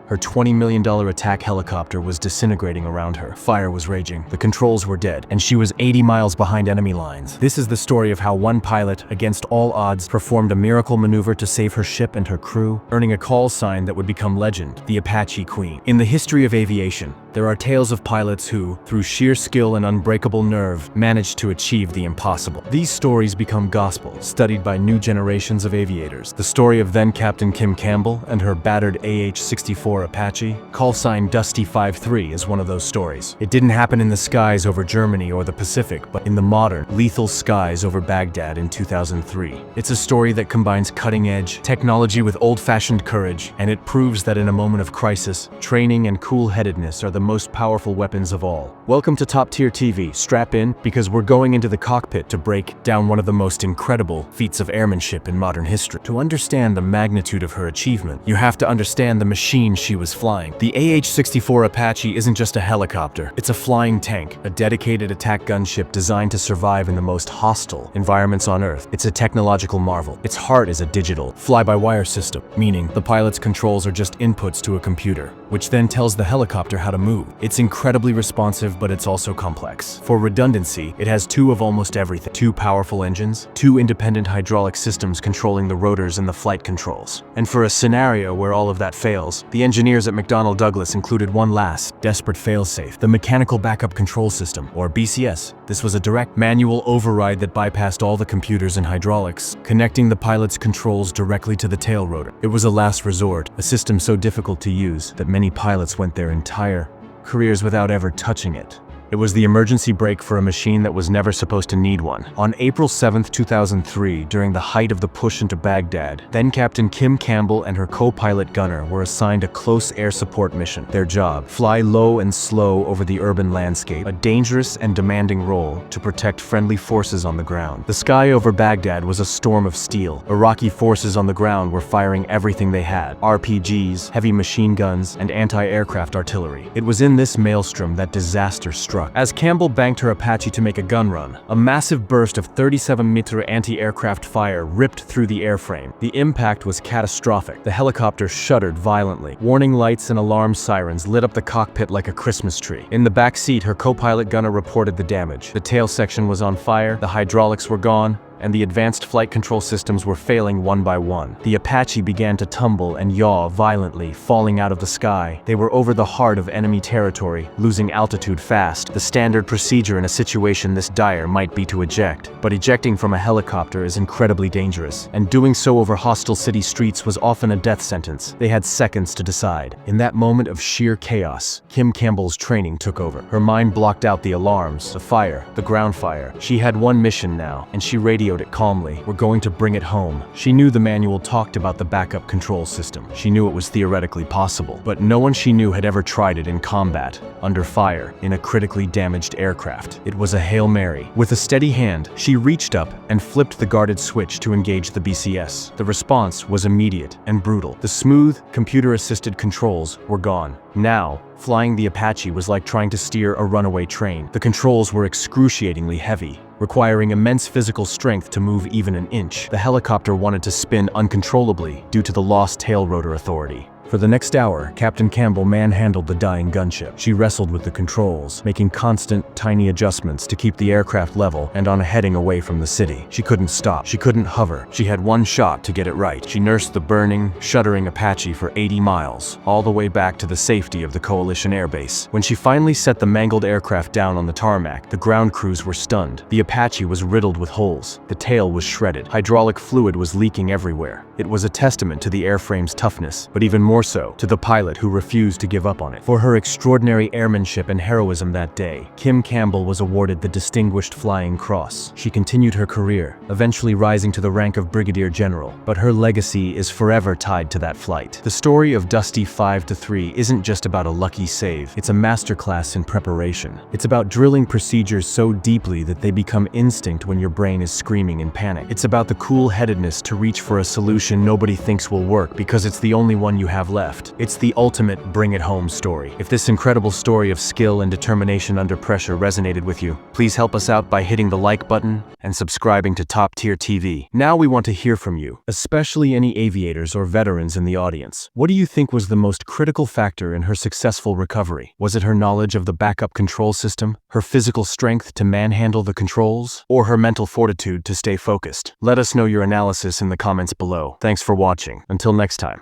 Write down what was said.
Her $20 million attack helicopter was disintegrating around her. Fire was raging, the controls were dead, and she was 80 miles behind enemy lines. This is the story of how one pilot, against all odds, performed a miracle maneuver to save her ship and her crew, earning a call sign that would become legend, the Apache Queen. In the history of aviation, there are tales of pilots who, through sheer skill and unbreakable nerve, managed to achieve the impossible. These stories become gospel, studied by new generations of aviators. The story of then Captain Kim Campbell and her battered AH-64 Apache, callsign Dusty 53, is one of those stories. It didn't happen in the skies over Germany or the Pacific, but in the modern, lethal skies over Baghdad in 2003. It's a story that combines cutting-edge technology with old-fashioned courage, and it proves that in a moment of crisis, training and cool-headedness are the most powerful weapons of all. Welcome to Top Tier TV. Strap in, because we're going into the cockpit to break down one of the most incredible feats of airmanship in modern history. To understand the magnitude of her achievement, you have to understand the machine she was flying. The AH-64 Apache isn't just a helicopter, it's a flying tank, a dedicated attack gunship designed to survive in the most hostile environments on Earth. It's a technological marvel. Its heart is a digital, fly-by-wire system, meaning the pilot's controls are just inputs to a computer, which then tells the helicopter how to move. It's incredibly responsive, but it's also complex. For redundancy, it has two of almost everything. Two powerful engines, two independent hydraulic systems controlling the rotors and the flight controls. And for a scenario where all of that fails, the engineers at McDonnell Douglas included one last, desperate failsafe, the mechanical backup control system, or BCS. This was a direct manual override that bypassed all the computers and hydraulics, connecting the pilot's controls directly to the tail rotor. It was a last resort, a system so difficult to use that many pilots went their entire careers without ever touching it. It was the emergency brake for a machine that was never supposed to need one. On April 7, 2003, during the height of the push into Baghdad, then Captain Kim Campbell and her co-pilot gunner were assigned a close air support mission. Their job: fly low and slow over the urban landscape, a dangerous and demanding role to protect friendly forces on the ground. The sky over Baghdad was a storm of steel. Iraqi forces on the ground were firing everything they had: RPGs, heavy machine guns, and anti-aircraft artillery. It was in this maelstrom that disaster struck. As Campbell banked her Apache to make a gun run, a massive burst of 37-meter anti-aircraft fire ripped through the airframe. The impact was catastrophic. The helicopter shuddered violently. Warning lights and alarm sirens lit up the cockpit like a Christmas tree. In the back seat, her co-pilot gunner reported the damage. The tail section was on fire, the hydraulics were gone, and the advanced flight control systems were failing one by one. The Apache began to tumble and yaw violently, falling out of the sky. They were over the heart of enemy territory, losing altitude fast. The standard procedure in a situation this dire might be to eject, but ejecting from a helicopter is incredibly dangerous, and doing so over hostile city streets was often a death sentence. They had seconds to decide. In that moment of sheer chaos, Kim Campbell's training took over. Her mind blocked out the alarms, the fire, the ground fire. She had one mission now, and she radioed it calmly: "We're going to bring it home." She knew the manual talked about the backup control system. She knew it was theoretically possible, but no one she knew had ever tried it in combat, under fire, in a critically damaged aircraft. It was a Hail Mary. With a steady hand, she reached up and flipped the guarded switch to engage the BCS. The response was immediate and brutal. The smooth, computer-assisted controls were gone. Now, flying the Apache was like trying to steer a runaway train. The controls were excruciatingly heavy, requiring immense physical strength to move even an inch. The helicopter wanted to spin uncontrollably due to the lost tail rotor authority. For the next hour, Captain Campbell manhandled the dying gunship. She wrestled with the controls, making constant, tiny adjustments to keep the aircraft level and on a heading away from the city. She couldn't stop. She couldn't hover. She had one shot to get it right. She nursed the burning, shuddering Apache for 80 miles, all the way back to the safety of the Coalition airbase. When she finally set the mangled aircraft down on the tarmac, the ground crews were stunned. The Apache was riddled with holes. The tail was shredded. Hydraulic fluid was leaking everywhere. It was a testament to the airframe's toughness, but even more so to the pilot who refused to give up on it. For her extraordinary airmanship and heroism that day, Kim Campbell was awarded the Distinguished Flying Cross. She continued her career, eventually rising to the rank of Brigadier General, but her legacy is forever tied to that flight. The story of Dusty 5-3 isn't just about a lucky save, it's a masterclass in preparation. It's about drilling procedures so deeply that they become instinct when your brain is screaming in panic. It's about the cool-headedness to reach for a solution nobody thinks will work because it's the only one you have have left. It's the ultimate bring-it-home story. If this incredible story of skill and determination under pressure resonated with you, please help us out by hitting the like button and subscribing to Top Tier TV. Now we want to hear from you, especially any aviators or veterans in the audience. What do you think was the most critical factor in her successful recovery? Was it her knowledge of the backup control system, her physical strength to manhandle the controls, or her mental fortitude to stay focused? Let us know your analysis in the comments below. Thanks for watching. Until next time.